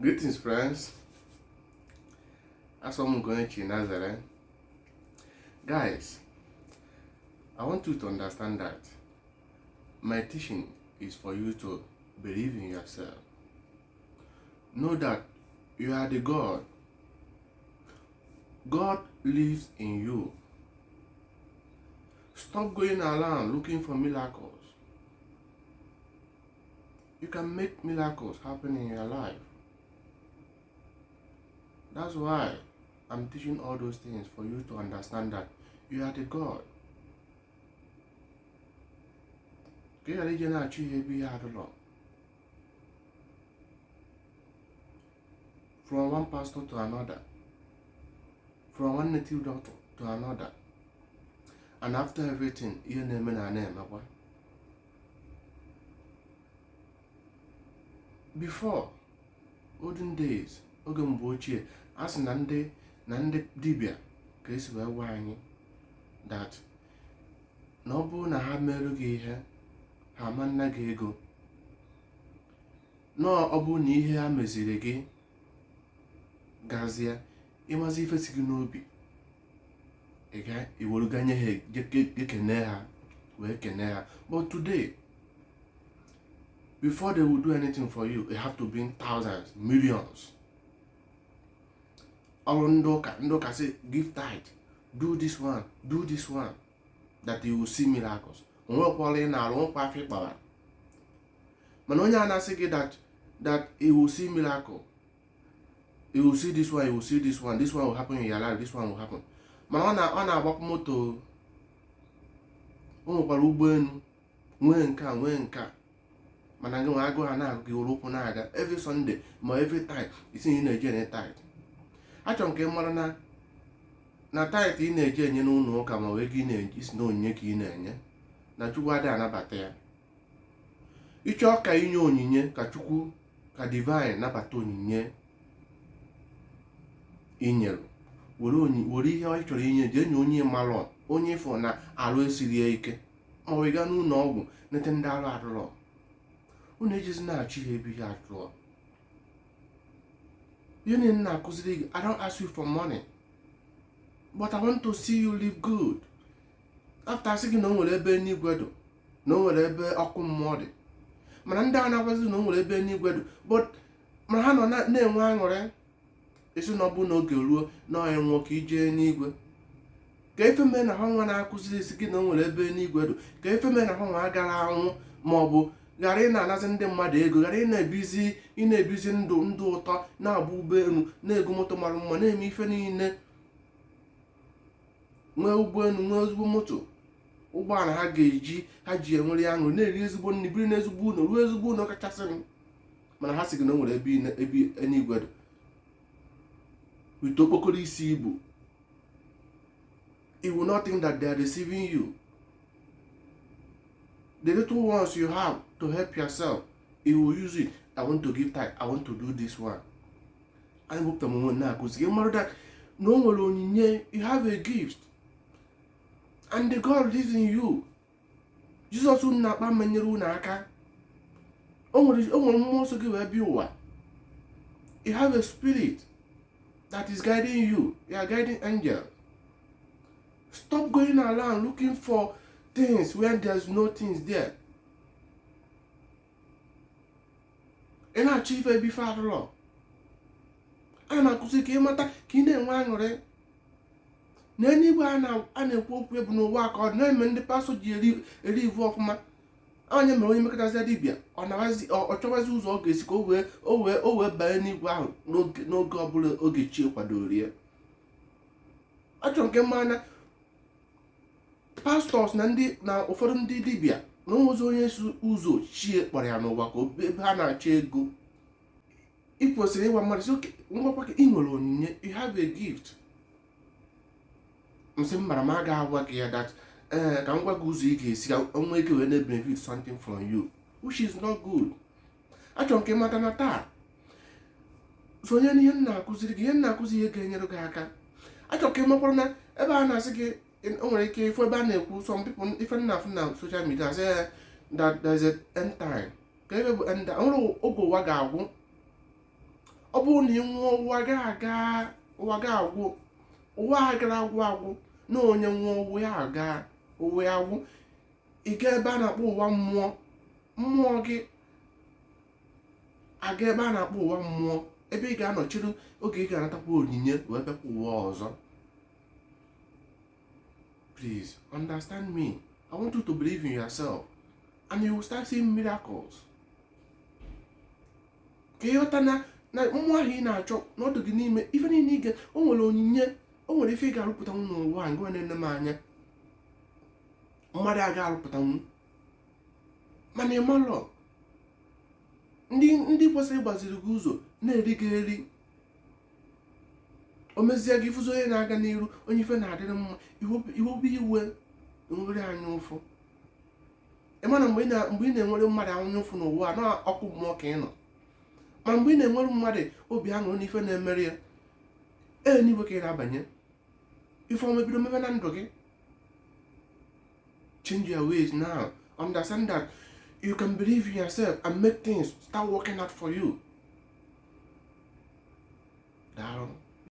Greetings, friends. As I'm going to Nazareth. Guys, I want you to understand that my teaching is for you to believe in yourself. Know that you are the God. God lives in you. Stop going around looking for miracles. You can make miracles happen in your life. That's why I'm teaching all those things for you to understand that you are the God. From one pastor to another, from one native doctor to another, and after everything, your name and name. Before olden days, oge mgbe ochie, asị na ndị dibịa ka esi wee gwa anyị that na ọ bụrụ na ha merụ gị ihe, ha ama nna gị ego. Na ọ bụrụ na ihe ha meziri gị gazie, ịmazi ife si gị n'obi, iwere ganye ha gekene ha, wee kene ha. But today, before they will do anything for you, they have to bring thousands, millions. All Ndoka say, give tithe, do this one, that you will see miracles. But when you say that you will see miracle, you will see this one, you will see this one will happen in your life, this one will happen. But on a moto, mana gị nwa agụ ha na-agụ gị okwu na-aga every Sunday ma every time isi ị na-eje enye tithe. Achọrọ m ka ị mara na tithe ị na-eje enye n'ụlọ ụka ma wee gị isi na onyinye ka ị na-enye na Chukwu adịghị anabata ya. Ịchọ ka inye onyinye ka Chukwu ka divine nabata onyinye inyere, were ihe ọ chọrọ inye jee nye onye malụ, onye ịfụ na arụ esiri ya ike, ma ọ gaa n'ụlọ ọgwụ nete ndị arụ arụrọ. Unu ejizi na-achị ha ebe ihe atụọ. I don't ask you for money, but I want to see you live good. After asị gị na o nwere ebe n'igwe dụ, na o nwere ebe ọkụ mmụọ dị, mana ndị a na-agwazi na o nwere ebe n'igwe dụ, but mana ha nọ na-enwe aṅụrị esi na ọ bụ n'oge ruo na onye nwoke ije n'igwe. Ka ife mee na ha nwa na-akụziri isi gị na o nwere ebe n'igwe dụ, ka ife mee na ha nwa agara anwụ, ma ọ bụ ghara ị na-anazi ndị mmadụ ego, ghara ị na-ebizi ndụ ụtọ, na-agba ụgbọelu, na-ego moto mara mma, na-eme ife niile, nwee ụgbọelu, nwee ezigbo moto, ụgbọala ha ga-eji ha ji enwere ya aṅụrị, na-eri ezigbo nri, biri n'ezigbo ụlọ, ruo ezigbo ụlọ kachasị m. Mana ha sị gị na o nwere ebe eluigwe dị with okpokoro isi Igbo. You will not think that they are deceiving you. The little ones you have to help yourself, you will use it. I want to give tithe, I want to do this one. I hope the moment now, because you know that no one you have a gift, and the God lives in you. Jesus will not ban you naka. You have a spirit that is guiding you. You are guiding angel. Stop going around looking for things where there's no things there. And achieve a before law. And I could say, Kimata, Kine and Wangre. Anywhere now, and a pope will no work or name and the passage you leave off my. I am going to make as a dibia, on or Thomas August go where by any ground, no gobble or get cheap or do. I don't get mana. Pastors na ụfọdụ ndị dibịa na ụzọ onye ụzọ chie kpọrọ ya n'ụwa ka ebe ha na-achọ ego. Ị kwesịrị ịgwa mmadụ sị oke ngwakwa ka ị nwere onyinye, you have a gift. Nsị mbara m aga agwa gị ya that ka m gwa gị ụzọ ị ga-esi ka onwe ike wee na-benefit something from you, which is not good. Achọrọ m ka ị mata na taa sonye n'ihe m na-akụziri gị, ihe m na-akụzi ihe ga-enyere gị aka. Achọrọ ka ị makwara na ebe a na-asị gị o nwere ike ife ebe a na-ekwu, some people ife na-afụ na social media say that there is an end time. Ka ebe bụ end time, ọhụrụ oge ụwa ga-agwụ, ọ bụrụ na ị nwụọ ụwa ga-agwụ, ụwa agara agwụ na onye nwụọ ụwa ya agwụ. Ị ga ebe a na-akpọ ụwa mmụọ, mmụọ gị aga ebe a na-akpọ ụwa mmụọ, ebe ị ga-anọchiri oge ị ga-anatakwa onyinye wee bịakwa ụwa ọzọ. Please understand me. I want you to believe in yourself and you will start seeing miracles. Ka ịghọta na mmụọ ahụ ị na-achọ n'ọdụ gị n'ime ife niile ige, o nwere onyinye, o nwere ife ị ga-arụpụtanwu n'ụwa a, ngwa na-ene m anya mmadụ aga arụpụtanwu, mana ịmalọ ndị kwesịrị ịgbaziri gị ụzọ na-eri gị eri. O mezie gị fụzọ onye na-aga n'iru, onye ife na-adịrị mma, iwobe iwe nwere anya ụfụ. Ịma na mgbe ị na-enwere mmadụ anya ụfụ n'ụwa na ọkụ mmụọ ka ị nọ, ma mgbe ị na-enwere mmadụ obi aṅụrị na ife na-emere ya, n'igwe ka ị na-abanye, ife ọma bido mebe na ndụ gị. Change your ways now. Understand that you can believe in yourself and make things start working out for you. Down.